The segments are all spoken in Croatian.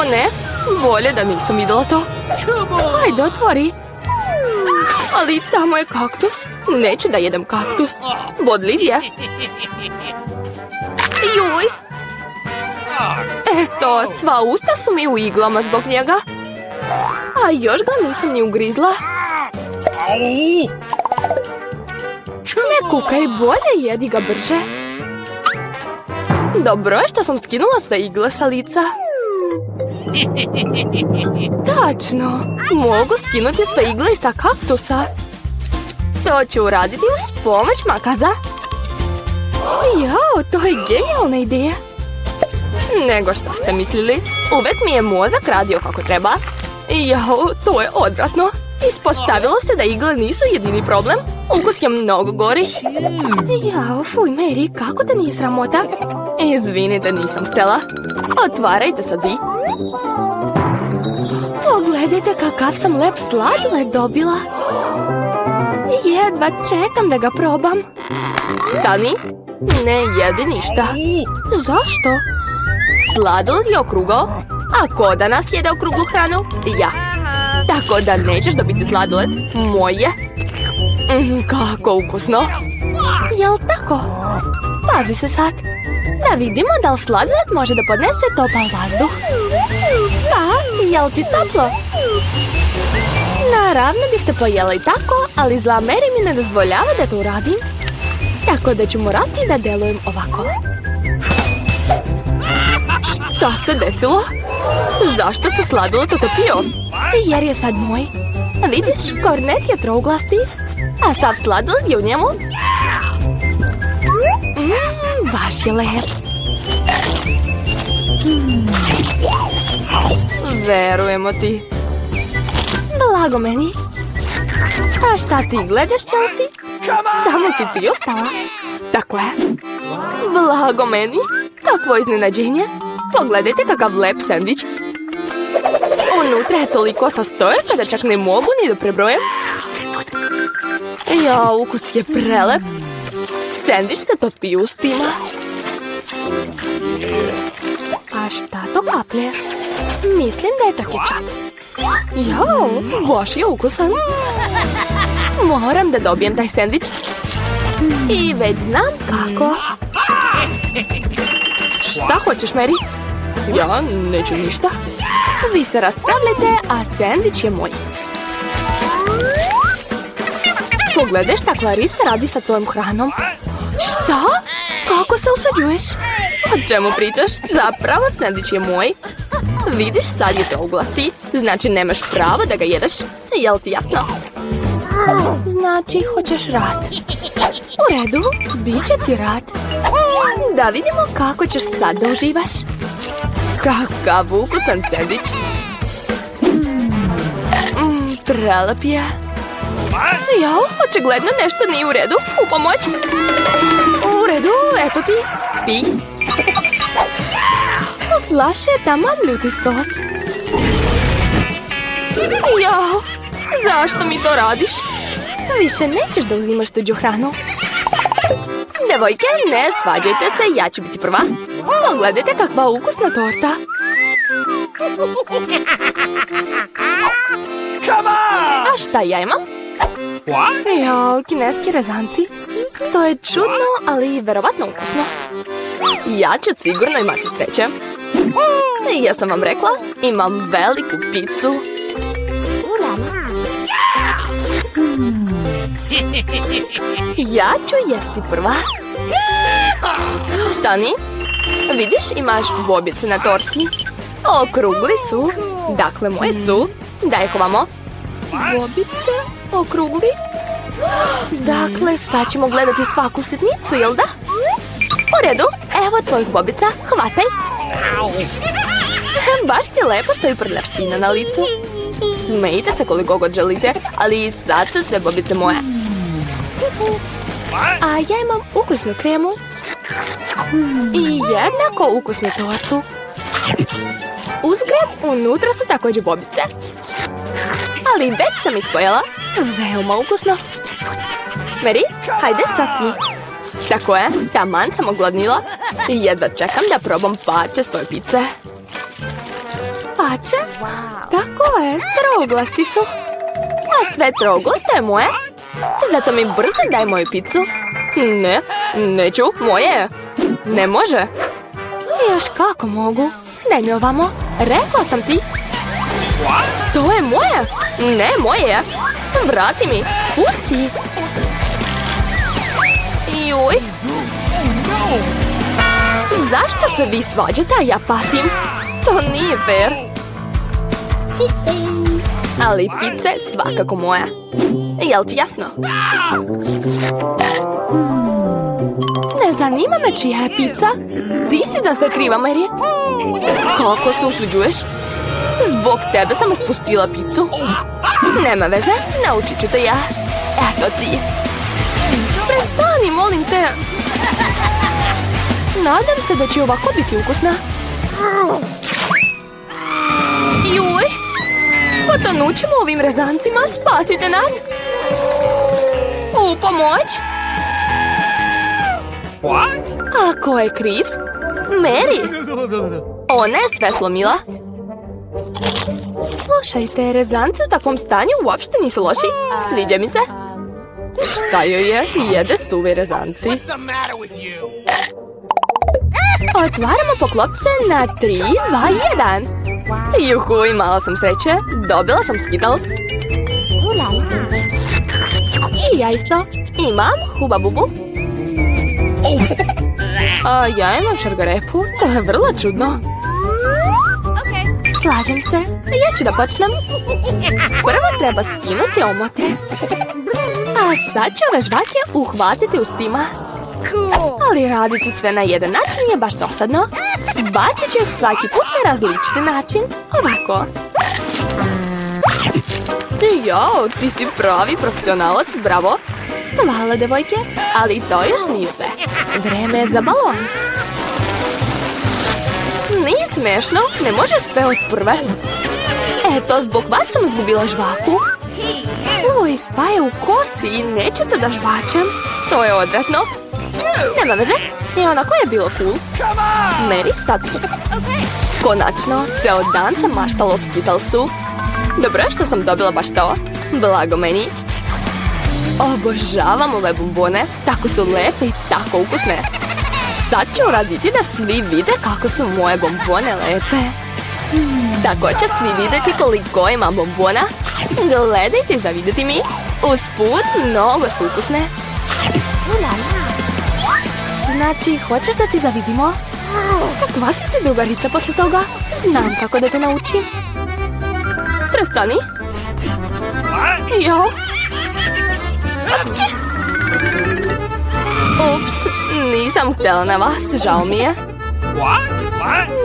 O ne, bolje da nisam vidjela to. Hajde, otvori. Ali tamo je kaktus. Neću da jedem kaktus. Bodljiv je. Juj. Eto, sva usta su mi u iglama zbog njega. A još ga nisam ni ugrizla. Ne kukaj, bolje jedi ga brže. Dobro je što sam skinula sve igle sa lica. Tačno, mogu skinuti sve igle sa kaktusa. To ću uraditi uz pomoć makaza. Jao, to je genijalna ideja. Nego što ste mislili, uvek mi je mozak radio kako treba. Jao, to je odvratno. Ispostavilo se da igle nisu jedini problem. Ukus je mnogo gori. Jao, fuj, Mary, kako te nije sramota? Izvinite, nisam htjela. Otvarajte sad vi. Pogledajte kakav sam lep sladoled dobila. Jedva čekam da ga probam. Stani, ne jedi ništa. Zašto? Sladoled je okrugao, a ko danas jede okruglu hranu? Ja. Tako da nećeš dobiti sladoled. Moj je. Kako ukusno. Jel tako? Pazi se sad. Da vidimo da li sladoled može da podnese topal vazduh. Pa, jel ti toplo? Naravno bih te pojela i tako, ali zla Mary mi ne dozvoljava da to uradim. Tako da ću morati da delujem ovako. Šta se desilo? Zašto se sladoled otopio? Jer je sad moj. Vidiš, kornet je trouglasti, a sav sladoled je u njemu. Baš je lep. Verujemo ti. Blago meni. A šta ti gledaš, Chelsea? Samo si ti ostala. Tako je. Blago meni. Kakvo iznenađenje. Pogledajte kakav lep sendvič. Unutra je toliko sastojaka da čak ne mogu ni da prebrojem. Ja, ukus je prelep. Sendvič se topi u ustima. A šta to kaplje? Mislim da je takičak. Jao, baš je ukusan. Moram da dobijem taj sendvič. I već znam kako. Šta hoćeš, Mary? Ja neću ništa. Vi se raspravljate, a sendvič je moj. Pogledaj šta Clarice radi sa tvojom hranom. Šta? Kako se usuđuješ? O čemu pričaš? Zapravo sendvič je moj. Vidiš, sad je trouglasti. Znači nemaš pravo da ga jedeš. Jel ti jasno? Znači hoćeš rad. U redu, bit će ti rad. Da vidimo kako ćeš sad da uživaš. Kakav ukusan sendvič. Prelep je. Jao, očigledno nešto nije u redu. U pomoć. U redu, eto ti. Pi. U flaši je taman ljuti sos. Jao, zašto mi to radiš? Više nećeš da uzimaš tuđu hranu. Devojke, ne svađajte se, ja ću biti prva. Pogledajte kakva ukusna torta. A šta ja imam? Jao, kineski rezanci. To je čudno, ali verovatno ukusno. Ja ću sigurno imati sreće. Ja sam vam rekla, imam veliku picu. Ja ću jesti prva. Stani. Vidiš, imaš bobice na torti. Okrugli su. Dakle, moje su. Daj ih ovamo. Bobice? Okrugli? Dakle, sad ćemo gledati svaku sitnicu, jel da? U redu, evo tvojih bobica, hvataj. Baš ti lepo što je prljavština na licu. Smejte se koliko god želite, ali sad su sve bobice moje. A ja imam ukusnu kremu. I jednako ukusnu tortu. Uzgred, unutra su također bobice. Ali već sam ih pojela. Veoma ukusno. Mary, hajde sad ti. Tako je, taman sam ogladnila. I jedva čekam da probam pače svoje pice. pače. Tako je, trouglasti su. A sve trouglasto je moje. Zato mi brzo daj moju picu. Ne, neću, moje je. Ne može. Još kako mogu. Daj mi ovamo. Rekla sam ti. To je moje. Ne, moje je. Vrati mi. Pusti. Juj. Zašto se vi svađate, a ja patim? To nije fair. Ali pizza je svakako moja. Jel ti jasno? Ne zanima me čija je pizza. Ti si za sve kriva, Mary. Kako se usuđuješ? Zbog tebe sam spustila picu. Nema veze, naučit ću te ja. Eto ti. Prestani, molim te. Nadam se da će ovako biti ukusna. Juj. Potonućemo ovim rezancima. Spasite nas. U pomoć. A ko je kriv? Mary. Ona je sve slomila. Slušajte, rezanci u takvom stanju uopšte nisu loši. Sviđa mi se. Šta joj je? Jede suvi rezanci. Otvaramo poklopce na 3, 2, 1. Juhu, imala sam sreće. Dobila sam Skittles. I ja isto. Imam Huba Bubu. A ja imam šargarepu. To je vrlo čudno. Slažem se. Ja ću da počnem. Prvo treba skinuti omote. A sad ću ove žvake uhvatiti ustima. Ali raditi sve na jedan način je baš dosadno. Bacit ću ih svaki put na različiti način. Ovako. Jao, ti si pravi profesionalac, bravo. Hvala, devojke. Ali to još nije sve. Vreme je za balon. Nije smiješno, ne može sve od prve. Eto, zbog vas sam izgubila žvaku. Uj, sva je u kosi i nećete da žvačem. To je odvratno. Nema veze, i onako je bilo cool. Mary, sad. Konačno, ceo dan sam maštala o Skittlesu. Dobro je što sam dobila baš to. Blago meni. Obožavam ove bombone. Tako su lepe i tako ukusne. Sad ću uraditi da svi vide kako su moje bombone lepe. Tako će svi vidjeti koliko ima bombona. Gledajte i zavidjeti mi. Usput, mnogo su ukusne. Znači, hoćeš da ti zavidimo? Kakva si ti drugarica posle toga? Znam kako da te naučim. Prestani. Jo. Ups, nisam htjela na vas, žao mi je.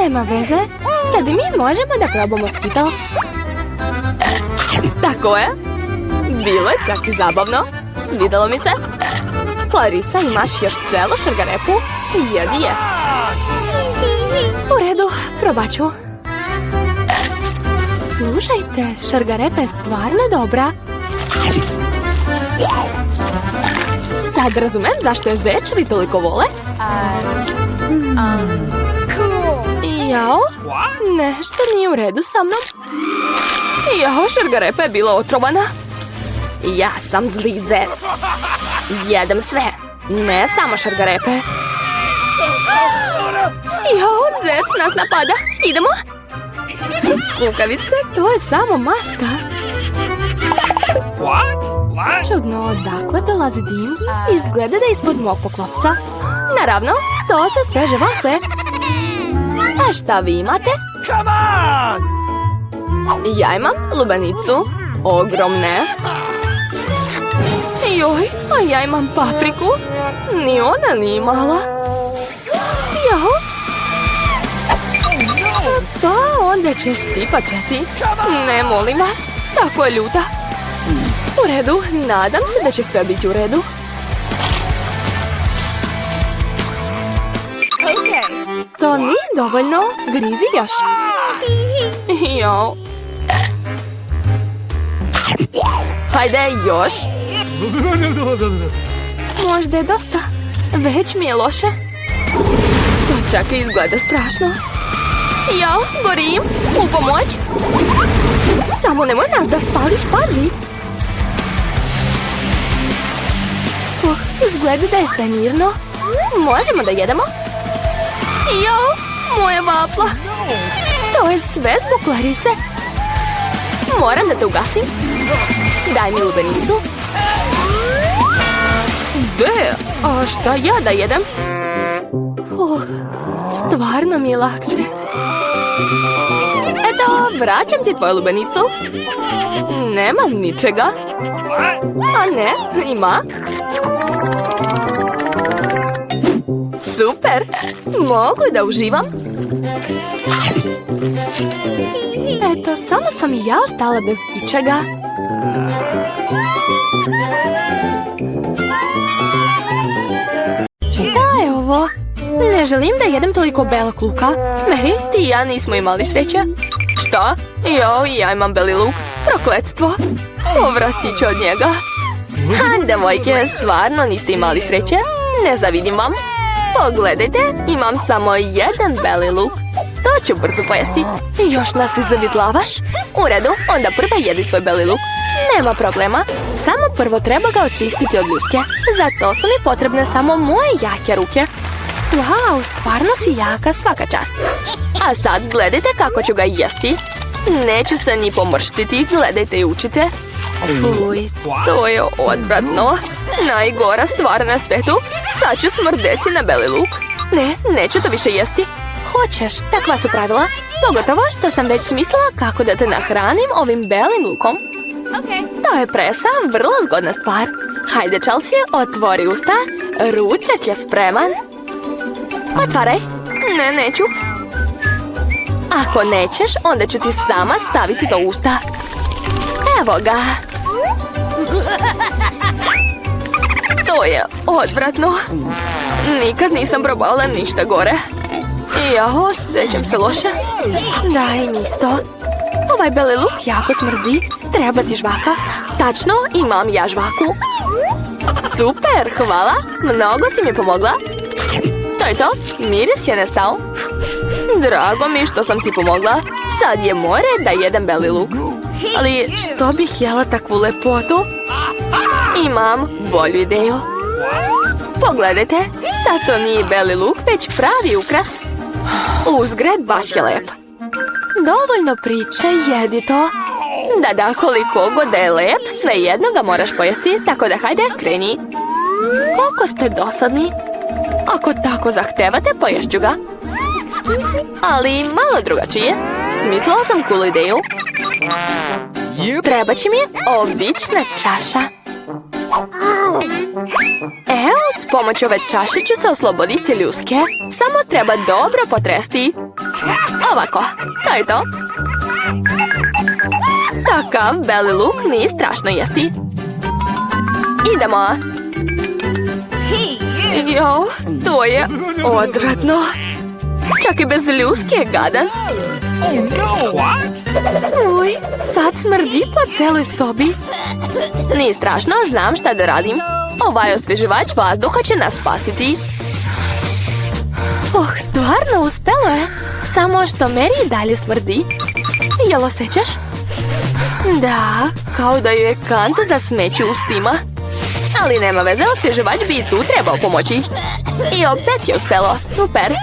Nema veze, sad i mi možemo da probamo Skittles. Tako je. Bilo je čak i zabavno. Svidelo mi se. Clarissa, imaš još celu šargarepu? Jedi je. U redu, probat ću. Slušajte, šargarepa je stvarno dobra. Sad razumem zašto je zečevi toliko vole. Jao, nešto nije u redu sa mnom. Jao, šargarepa je bila otrovana. Ja sam zli zec. Jedem sve, ne samo šargarepe. Jao, zec nas napada. Idemo? Kukavice, to je samo maska. Čudno, odakle dolazi dim? Izgleda da je ispod mog poklopca. Naravno, to su sveže vafle. A šta vi imate? Ja imam lubenicu. Ogromne. Joj, a ja imam papriku. Ni ona nije mala. Jao. Pa onda ćeš ti pačeti. Ne, molim vas, tako je ljuta. U redu, nadam se da će sve biti u redu. To nije dovoljno, grizi još. Jao. Hajde, još. Možda je dosta. Već mi je loše. To čak i izgleda strašno. Ja, gorim. U pomoć. Samo nemoj nas da spališ, pazi. Izgleda da je sve mirno. Možemo da jedemo? Jo, moja vafla. To je sve zbog Clarise. Moram da te ugasim. Daj mi lubenicu. De, a šta ja da jedem? Stvarno mi je lakše. Eto, vraćam ti tvoju lubenicu. Nema ničega. A ne, ima. Super! Mogu da uživam? Eto, samo sam ja ostala bez ičega. Šta je ovo? Ne želim da jedem toliko belog luka. Mary, ti i ja nismo imali sreće. Šta? Jo, ja imam beli luk. Prokletstvo. Povratit ću od njega. Ha, devojke, stvarno niste imali sreće? Ne zavidim vam. Pogledajte, imam samo jedan beli luk. To ću brzo pojesti. Još nas i zavitlavaš? U redu, onda prva jedi svoj beli luk. Nema problema. Samo prvo treba ga očistiti od ljuske. Zato su mi potrebne samo moje jake ruke. Wow, stvarno si jaka, svaka čast. A sad gledajte kako ću ga jesti. Neću se ni pomrštiti, gledajte i učite. Fuj, to je odvratno. Najgora stvar na svetu. Sad ću smrdeti na beli luk. Ne, neću to više jesti. Hoćeš, takva su pravila. Pogotovo što sam već smislila kako da te nahranim ovim belim lukom. To je presa, vrlo zgodna stvar. Hajde, Chelsea, otvori usta. Ručak je spreman. Otvaraj. Ne, neću. Ako nećeš, onda ću ti sama staviti to u usta. Evo ga. To je odvratno. Nikad nisam probala ništa gore. Ja osjećam se loše. Daj mi isto. Ovaj beli luk jako smrdi. Treba ti žvaka. Tačno, imam ja žvaku. Super, hvala. Mnogo si mi pomogla. To je to. Miris je nestao. Drago mi što sam ti pomogla. Sad je moj red da jedem beli luk. Ali što bih jela takvu lepotu? Imam bolju ideju. Pogledajte, sad to nije beli luk, već pravi ukras. Uzgred baš je lep. Dovoljno priče, jedi to. Da, koliko god da je lep, svejedno ga moraš pojesti, tako da hajde, kreni. Koliko ste dosadni. Ako tako zahtevate, poješću ga. Ali malo drugačije. Smislila sam cool ideju. Treba će mi obična čaša. Evo, s pomoću ove čaše ću se osloboditi ljuske. Samo treba dobro potresti. Ovako, to je to. Takav beli luk nije strašno jesti. Idemo. Jo, to je odvratno. Čak i bez ljuske je gadan. Fuj, sad smrdi po celoj sobi. Nije strašno, znam šta da radim. Ovaj osvježivač vazduha će nas spasiti. Stvarno uspelo je. Samo što Mary dalje smrdi. Jel osjećaš? Da, kao da ju je kanta za smeće ustima. Ali nema veze, osvježivač bi i tu trebao pomoći. I opet je uspelo, super.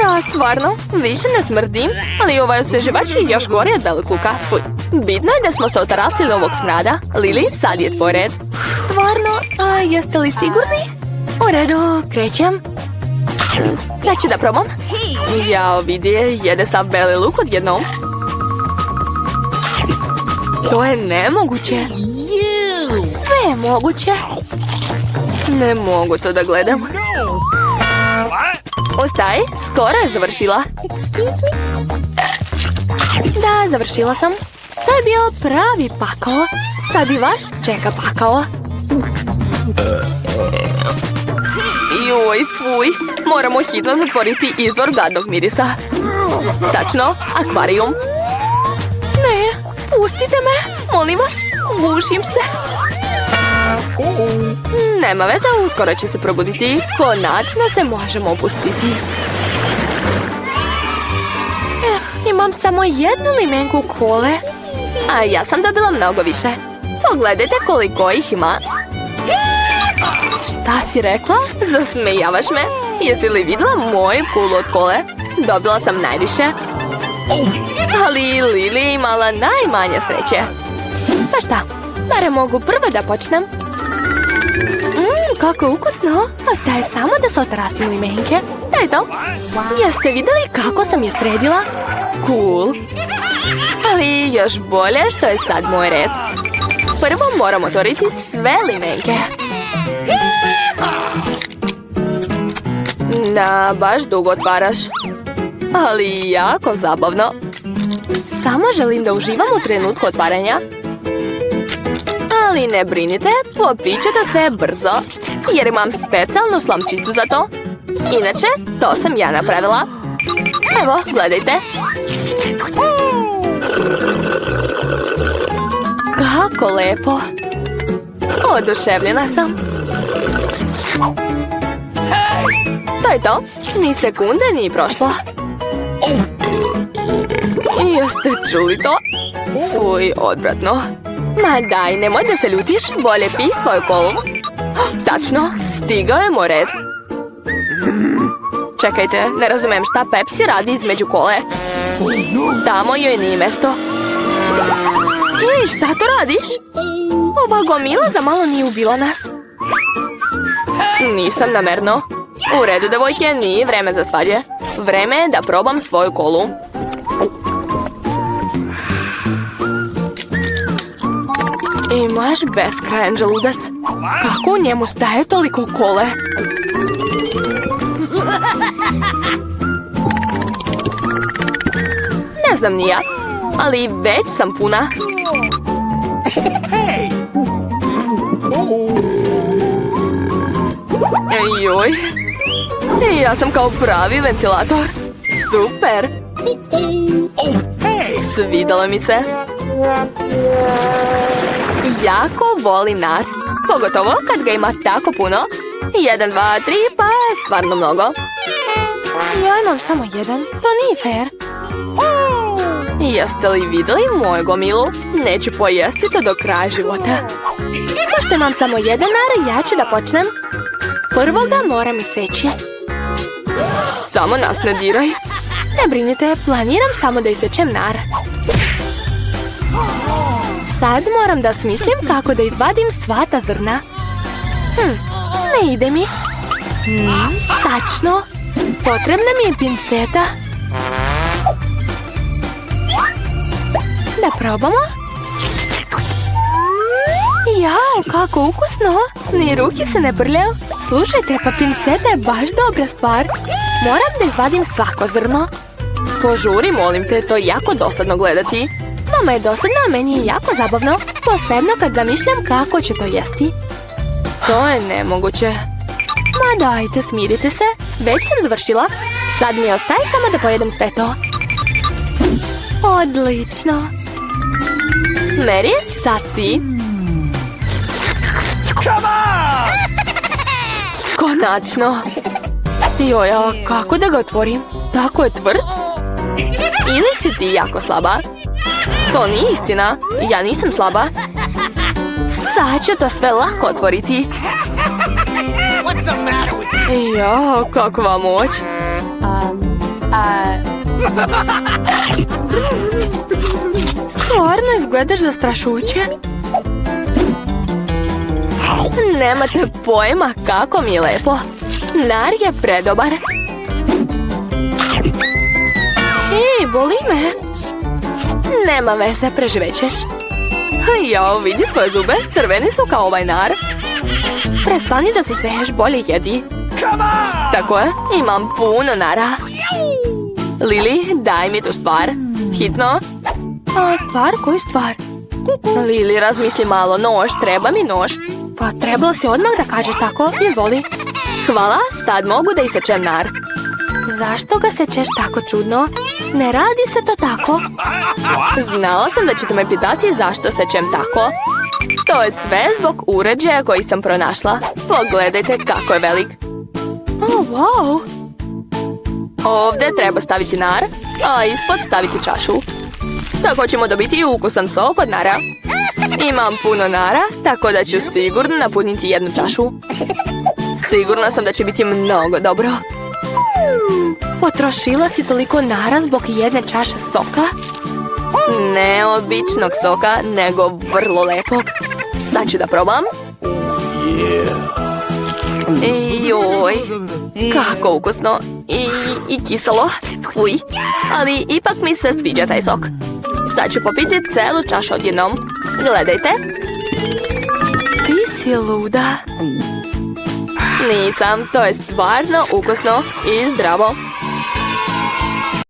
Da, stvarno, više ne smrdim, ali ovaj osvježivač je još gori od belog luka. Fuj. Bitno je da smo se otarasili ovog smrada. Lili, sad je tvoj red. Stvarno? A jeste li sigurni? U redu, krećem. Sad ću da probam. Jao, vidi, jede sav beli luk odjednom. To je nemoguće. Sve je moguće. Ne mogu to da gledam. Ostaj, skoro je završila. Da, završila sam. To je bio pravi pakao. Sad i vaš čeka pakao. Joj, fuj. Moramo hitno zatvoriti izvor gadnog mirisa. Tačno, akvarijum. Ne, pustite me, molim vas. Gušim se. Nema veze, uskoro će se probuditi. Konačno se možemo opustiti. Imam samo jednu limenku kole. A ja sam dobila mnogo više. Pogledajte koliko ih ima. Šta si rekla? Zasmejavaš me? Jesi li vidjela moju kulu od kole? Dobila sam najviše. Ali Lili je imala najmanje sreće. Pa šta? Barem mogu prvo da počnem. Kako ukusno. Ostaje samo da se otrasim limenke. Da je to. Jeste vidjeli kako sam je sredila? Cool. Ali još bolje što je sad moj red. Prvo moram otvoriti sve limenke. Da, baš dugo otvaraš. Ali jako zabavno. Samo želim da uživam u trenutku otvaranja. Ali ne brinite, popit ćete sve brzo. Jer imam specijalnu slamčicu za to. Inače, to sam ja napravila. Evo, gledajte. Kako lepo. Oduševljena sam. To je to. Ni sekunde nije prošlo. Jeste čuli to? Fuj, odvratno. Ma daj, nemoj da se ljutiš. Bolje pij svoju kolu. Tačno, stigao je moj red. Čekajte, ne razumijem šta Pepsi radi između kole. Tamo joj nije mesto. Hej, šta to radiš? Ova gomila za malo nije ubila nas. Nisam namerno. U redu, devojke, nije vreme za svađe. Vreme je da probam svoju kolu. Imaš beskrajan želudac. Kako u njemu staje toliko kole? Ne znam ni ja, ali već sam puna. Joj. Ja sam kao pravi ventilator. Super. Svidalo mi se. Jako volim nar. Pogotovo kad ga ima tako puno. 1, 2, 3, pa stvarno mnogo. Ja imam samo jedan. To nije fair. Jeste li vidjeli moju gomilu? Neću pojesti to do kraja života. Pošto imam samo jedan nar, ja ću da počnem. Prvo ga moram iseći. Samo nas ne diraj. Ne brinite, planiram samo da isečem nar. Sad moram da smislim kako da izvadim sva ta zrna. Ne ide mi. Tačno. Potrebna mi je pinceta. Da probamo. Jao, kako ukusno. Ni ruke se ne brljaju. Slušajte, pa pinceta je baš dobra stvar. Moram da izvadim svako zrno. Požuri, molim te, to je jako dosadno gledati. Mama je dosadna, a meni je jako zabavno. Posebno kad zamišljam kako ću to jesti. To je nemoguće. Ma dajte, smirite se. Već sam završila. Sad mi ostaje samo da pojedem sve to. Odlično. Mary, sad ti. Konačno. Joja, kako da ga otvorim? Tako je tvrd? Ili si ti jako slaba? To nije istina. Ja nisam slaba. Sad ću to sve lako otvoriti. Ja, kakva moć. Stvarno izgledaš zastrašujuće. Nemate pojma kako mi je lepo. Nar je predobar. Hej, boli me. Nema veze, preživećeš. Jao, vidi svoje zube, crveni su kao ovaj nar. Prestani da se smeješ, bolje jedi. Tako je, imam puno nara. Lili, daj mi tu stvar. Hitno. Stvar? Koju stvar? Lili, razmisli malo, nož, treba mi nož. Pa trebala si odmah da kažeš tako, izvoli. Hvala, sad mogu da isečem nar. Zašto ga sečeš tako čudno? Ne radi se to tako. Znala sam da ćete me pitati zašto sečem tako. To je sve zbog uređaja koji sam pronašla. Pogledajte kako je velik. Oh, wow. Ovdje treba staviti nar, a ispod staviti čašu. Tako ćemo dobiti ukusan sok od nara. Imam puno nara, tako da ću sigurno napuniti jednu čašu. Sigurna sam da će biti mnogo dobro. Potrošila si toliko nara zbog jedne čaše soka? Ne običnog soka, nego vrlo lepog. Sad ću da probam. Joj, kako ukusno i kiselo. Fuj, ali ipak mi se sviđa taj sok. Sad ću popiti celu čašu odjednom. Gledajte. Ti si luda. Nisam, to je stvarno ukusno i zdravo.